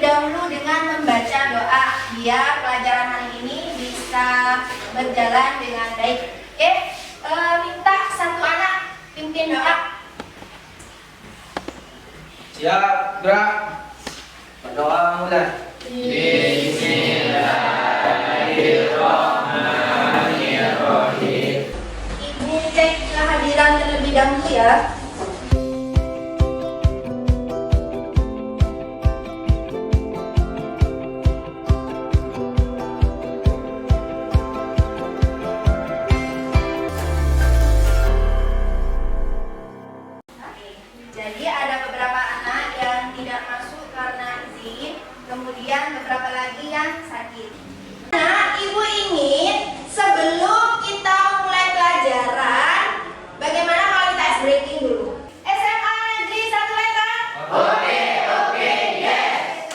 dahulu dengan membaca doa biar pelajaran hari ini bisa berjalan dengan baik. Oke, minta satu anak pimpin doa. Siap, gerak. Berdoa mulai. Bismillahirrahmanirrahim. Ibu cek kehadiran terlebih dahulu ya. Jadi ada beberapa anak yang tidak masuk karena izin, kemudian beberapa lagi yang sakit. Nah, ibu ingin sebelum kita mulai pelajaran, bagaimana kalau kita ice breaking dulu? SMA Negeri 1 Wetan? Oke, yes.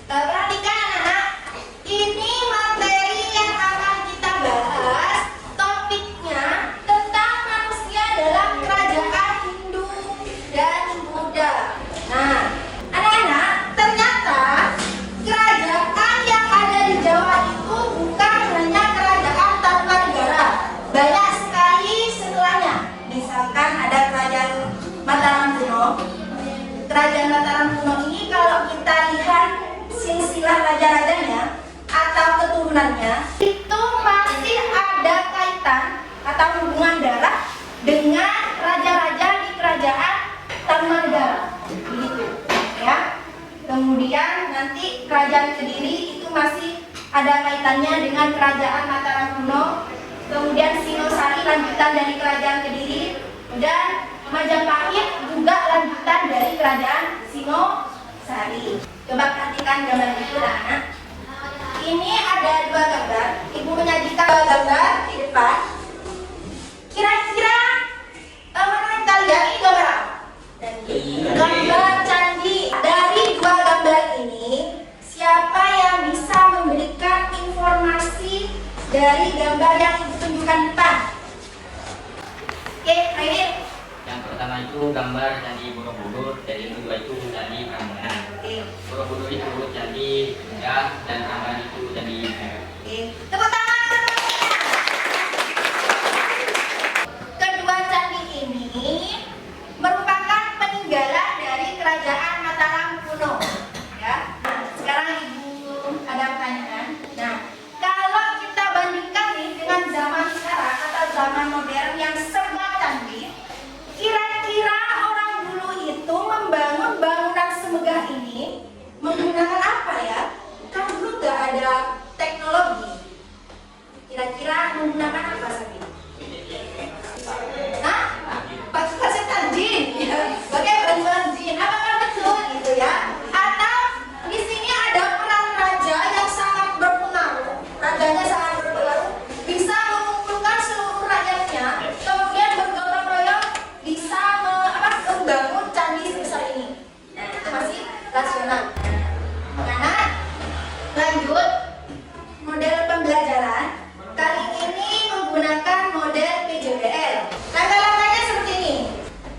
Perhatikan anak-anak, ini materi yang akan kita bahas, topiknya tentang manusia dalam kerajaan Hindu dan Buddha. Nah, anak-anak, ternyata kerajaan yang ada di Jawa itu bukan hanya kerajaan Tarumanegara, banyak sekali setelahnya. Misalkan ada kerajaan Mataram kuno. Kerajaan Mataram kuno ini kalau kita lihat silsilah raja-rajanya atau keturunannya, itu masih ada kaitan atau hubungan darah dengan raja-raja di kerajaan Tarumanegara. Begitu, ya. Kemudian nanti kerajaan Kediri itu masih ada kaitannya dengan kerajaan Mataram kuno. Kemudian Sinosari lanjutan dari kerajaan Kediri, dan Majapahit juga lanjutan dari kerajaan Sinosari. Coba perhatikan gambar itu, anak. Ini ada dua gambar. Ibu menyajikan dua gambar di depan. Kira-kira mana yang kalian ini gambar apa? Gambar candi. Dari dua gambar ini, siapa yang bisa memberikan informasi dari gambar yang ibu tunjukkan di depan? Oke, Air. Yang pertama itu gambar Candi Borobudur, dan yang kedua itu Candi Prambanan. Borobudur itu Candi Buddha, dan Prambanan itu Candi Buddha. Tepuk tangan. Kedua candi ini merupakan peninggalan dari kerajaan Mataram kuno. Ya. Nah, sekarang ibu ada pertanyaan. Nah, kalau kita bandingkan nih dengan zaman sekarang atau zaman modern yang serba canggih, kira-kira orang dulu itu membangun bangunan semegah ini menggunakan apa ya? Kan dulu nggak ada teknologi. Kira-kira menggunakan apa Sabi? Nah, pasukan jin, ya. Pakai bantuan jin. Apakah betul gitu ya? Atau di sini ada peran raja yang sangat berpengaruh. Rajanya sangat berpengaruh, bisa mengumpulkan seluruh rakyatnya, kemudian bergotong royong bisa membangun candi sebesar ini. Nah, itu masih rasional. Nah, lanjut model pembelajaran. Kali ini menggunakan model PJBL. Langkah-langkahnya seperti ini.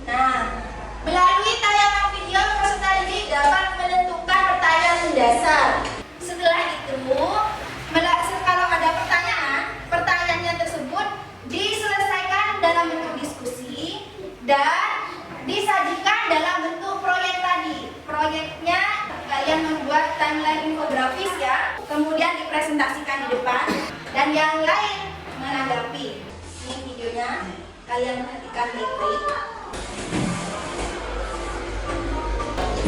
Nah, melalui tayangan video peserta didik dapat menentukan pertanyaan mendasar. Setelah itu, kalau ada pertanyaan, pertanyaannya tersebut diselesaikan dalam bentuk diskusi dan disajikan dalam bentuk proyek tadi. Proyeknya kalian membuat timeline infografis ya, kemudian dipresentasikan di depan dan yang lain menanggapi. Ini videonya, kalian perhatikan baik-baik.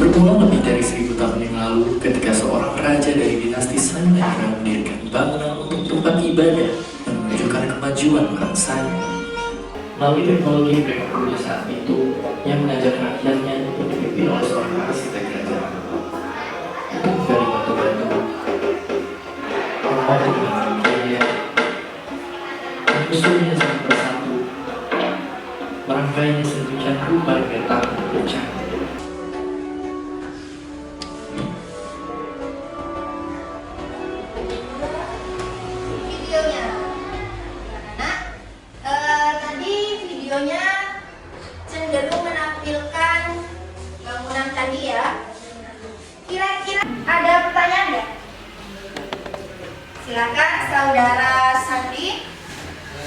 Bermula lebih dari 1000 tahun yang lalu, ketika seorang raja dari dinasti Saimendra mendirikan bangunan untuk tempat ibadah dan menunjukkan kemajuan bangsanya. Melalui teknologi mereka saat itu, yang mengajar rakyatnya untuk dipimpin oleh seorang arsitek kerajaan. Dari batu-batu, orang dengan biaya, dan usulnya sangat bersatu, merangkainya sedemikian rupa dengan tangan bercanda. Videonya, nah, tadi videonya cenderung menampilkan bangunan tadi ya. Silakan Saudara Sandi.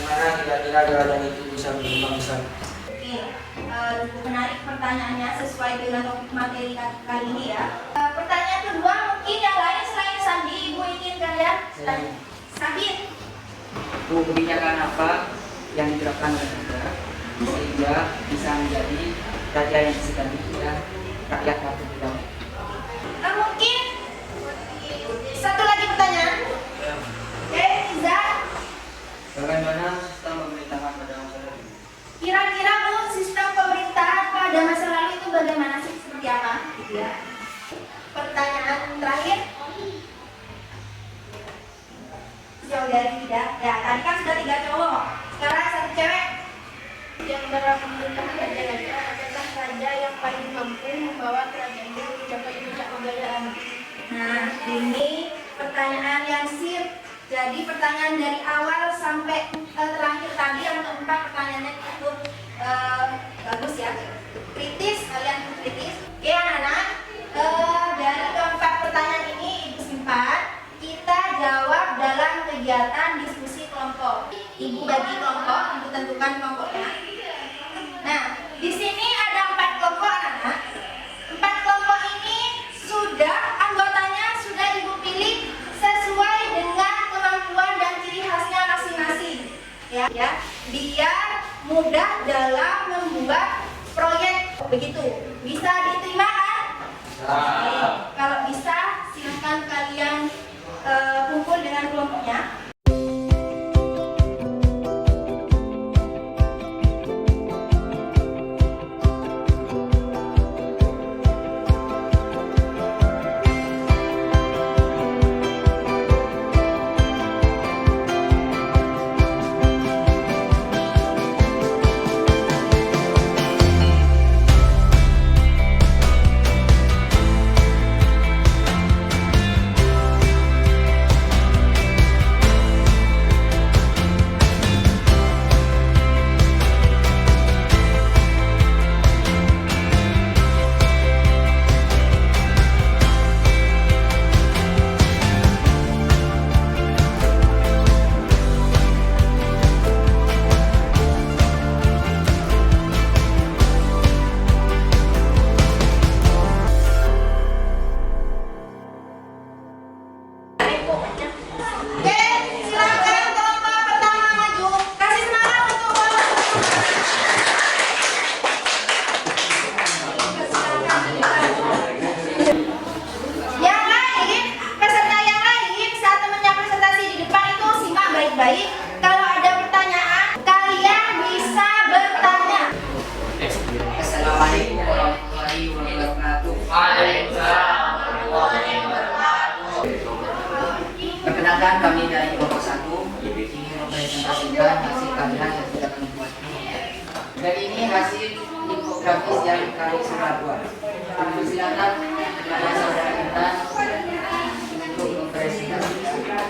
Bagaimana kira-kira gerakan itu bisa berkembang besar? Oke, menarik pertanyaannya sesuai dengan topik materi kali ini ya. Pertanyaan kedua mungkin yang lain selain Sandi, Ibu ingin kalian Sabit. Itu kebijakan apa yang diterapkan oleh negara sehingga bisa menjadi raja yang disegani dan rakyat patut didahului. Mungkin satu lagi pertanyaan. Oke, Zak. Bagaimana sistem pemerintahan pada masa lalu? Kira-kira Bu, sistem pemerintahan pada masa lalu itu bagaimana sih? Seperti apa? Gitu ya. Pertanyaan terakhir. Jauh dari tidak. Ya, tadi kan sudah 3 cowok. Sekarang 1 cewek. Yang dalam pemerintahan raja-raja adalah raja yang paling mampu membawa kerajaan itu mencapai puncak kejayaan. Nah, ini pertanyaan yang sip. Jadi pertanyaan dari awal sampai terakhir tadi yang keempat pertanyaannya cukup bagus ya. Kritis, kalian kritis. Oke anak-anak, dari keempat pertanyaan ini Ibu simpan. Kita jawab dalam kegiatan diskusi kelompok. Ibu bagi kelompok, Ibu tentukan kelompoknya. Nah, di sini ada 4 kelompok anak-anak. 4 kelompok ini anggotanya sudah Ibu pilih sesuai dengan kemampuan dan ciri khasnya masing-masing. Ya, biar mudah dalam membuat proyek. Begitu. Bisa diterima kan? Oke. Kalau bisa, silakan kalian kumpul dengan kelompoknya. Oke, silakan kelompok pertama maju. Kasih semangat untuk yang lain, peserta yang lain saat temannya presentasi di depan itu simak baik-baik. Kalau ada pertanyaan, kalian bisa bertanya. Assalamualaikum warahmatullahi wabarakatuh. Perkenalkan kami dari kelompok 1 ingin mempresentasikan hasil kajian yang sudah kami buat. Dan ini hasil infografis yang kami sudah buat. Silakan kepada saudara kita untuk mempresentasikan.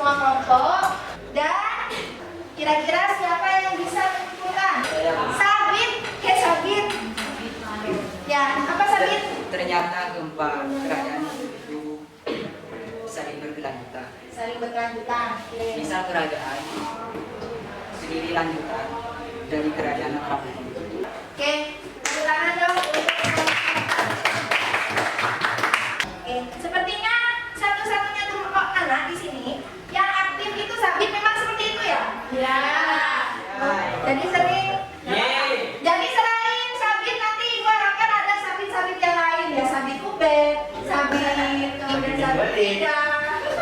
semua kelompok. Dan kira-kira siapa yang bisa menyimpulkan? Sabit, Sabit. Ya, apa Sabit? Ternyata gempa kerajaan itu saling berkelanjutan. Saling berkelanjutan. Oke. Misal kerajaan sendiri lanjutan dari kerajaan Arab. Oke, tepuk tangan dong. Oke, sepertinya satu-satunya kelompok anak di sini yang aktif itu Sabit memang seperti itu ya? Ya. Jadi sering. Jadi selain Sabit nanti ibu harapkan ada Sabit-Sabit yang lain ya, Sabit Ubed, Sabit, kemudian Sabit Ida,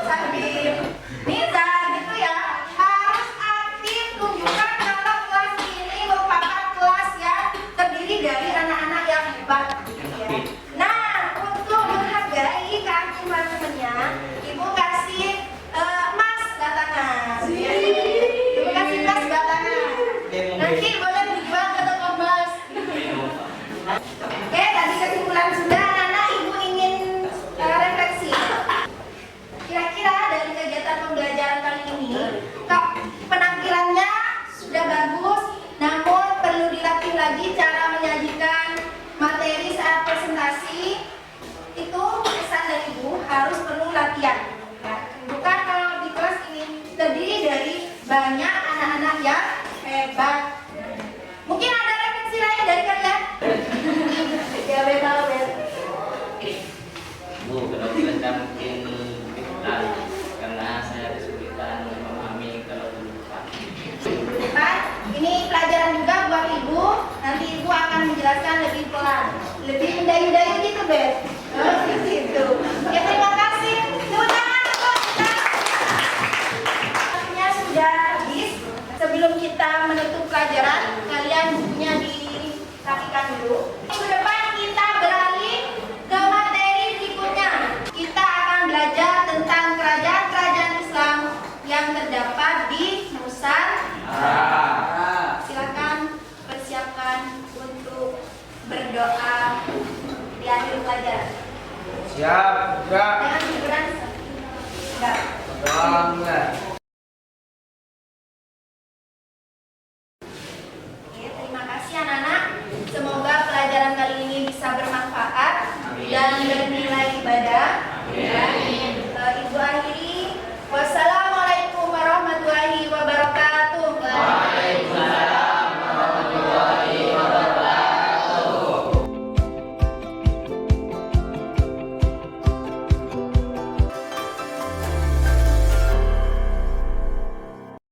Sabit Niza gitu ya. Harus aktif tunjukkan kalau kelas ini merupakan kelas yang terdiri dari anak-anak yang hebat. Ya. Nah, untuk menghargai keaktifan temannya, ibu kasih emas batangan. Ibu kasih emas batangan. Nanti boleh dijual ke toko emas. Oke, tadi kesimpulan sudah. Anak-anak, ibu ingin refleksi. Kira-kira dari kegiatan pembelajaran kali ini, kok penampilannya sudah bagus, namun perlu dilatih lagi cara menyajikan materi saat presentasi. Itu pesan dari ibu, harus perlu latihan. Nah, bukan kalau di kelas ini terdiri dari banyak anak-anak yang hebat. Mungkin ada refleksi lain dari kalian? Ya, betul. Bu, kalau kita mungkin ikutan karena saya kesulitan memahami kalau lupa. Pak, ini pelajaran juga buat ibu. Nanti ibu akan menjelaskan lebih pelan, lebih mendayu-dayu gitu, Beb. Oh, gitu. Ya, terima kasih. Tepuk tangan untuk kita. Waktunya sudah habis. Sebelum kita menutup pelajaran, kalian bukunya dirapikan dulu. Minggu depan kita beralih ke materi berikutnya. Kita akan belajar tentang kerajaan-kerajaan Islam yang terdapat di Nusantara. Silakan persiapkan untuk berdoa di akhir pelajaran. Siap, siap. Jangan hiburan. Enggak. Doang, enggak.